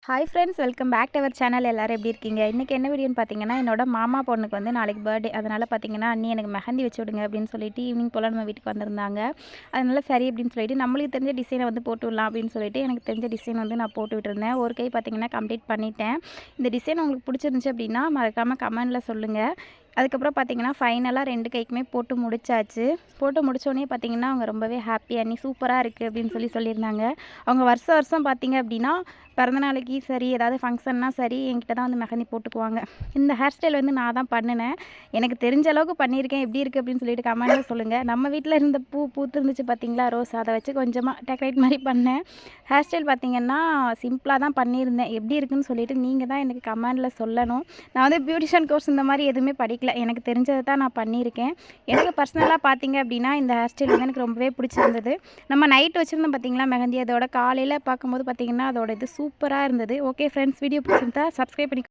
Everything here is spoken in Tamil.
Hi friends, welcome back to our channel. எல்லோரும் எப்படி இருக்கீங்க? இன்றைக்கி என்ன வீடியோன்னு பார்த்தீங்கன்னா, என்னோட மாமா பொண்ணுக்கு வந்து நாளைக்கு பர்த்டே. அதனால் பார்த்தீங்கன்னா, அண்ணி எனக்கு மெஹந்தி வச்சு விடுங்க அப்படின்னு சொல்லிட்டு ஈவினிங் போல் நம்ம வீட்டுக்கு வந்திருந்தாங்க. அதனால சரி அப்படின்னு சொல்லிட்டு நம்மளுக்கு தெரிஞ்ச டிசைனை வந்து போட்டு விடலாம் அப்படின்னு சொல்லிட்டு எனக்கு தெரிஞ்ச டிசைன் வந்து நான் போட்டு விட்டுருந்தேன். ஒரு கை பார்த்தீங்கன்னா கம்ப்ளீட் பண்ணிட்டேன். இந்த டிசைன் உங்களுக்கு பிடிச்சிருந்துச்சு அப்படின்னா மறக்காமல் கமெண்டில் சொல்லுங்கள். அதுக்கப்புறம் பார்த்தீங்கன்னா ஃபைனலாக 2 கைக்குமே போட்டு முடிச்சாச்சு. போட்டு முடித்தோடனே பார்த்தீங்கன்னா அவங்க ரொம்பவே ஹாப்பி, அண்ணி சூப்பராக இருக்குது அப்படின்னு சொல்லியிருந்தாங்க. அவங்க வருஷம் வருஷம் பார்த்தீங்க அப்படின்னா பிறந்தநாளைக்கு சரி, ஏதாவது ஃபங்க்ஷன்னா சரி, என்கிட்ட தான் வந்து மெஹந்தி போட்டுக்குவாங்க. இந்த ஹேர் ஸ்டைல் வந்து நான் தான் பண்ணினேன். எனக்கு தெரிஞ்ச அளவுக்கு பண்ணியிருக்கேன். எப்படி இருக்குது அப்படின்னு சொல்லிட்டு கமெண்ட்டில் சொல்லுங்கள். நம்ம வீட்டில் இருந்த பூத்துருந்துச்சு பார்த்தீங்களா, ரோஸ், அதை வச்சு கொஞ்சமாக டெக்கரேட் மாதிரி பண்ணேன். ஹேர் ஸ்டைல் பார்த்தீங்கன்னா சிம்பிளாக தான் பண்ணியிருந்தேன். எப்படி இருக்குன்னு சொல்லிட்டு நீங்கள் தான் எனக்கு கமெண்டில் சொல்லணும். நான் வந்து பியூட்டிஷியன் கோர்ஸ் இந்த மாதிரி எதுவுமே படிக்கல. எனக்கு தெரிஞ்சதை தான் நான் பண்ணியிருக்கேன். எனக்கு பர்சனலாக பார்த்தீங்க அப்படின்னா இந்த ஹேர் ஸ்டைல் வந்து எனக்கு ரொம்பவே பிடிச்சிருந்தது. நம்ம நைட் வச்சுருந்தோம் பார்த்தீங்களா மெஹந்தி, அதோட காலையில் பார்க்கும்போது பார்த்தீங்கன்னா அதோட இது சூப்பராக இருந்தது. ஓகே ஃப்ரெண்ட்ஸ், வீடியோ பிடிச்சிருந்தா சப்ஸ்கிரைப் பண்ணி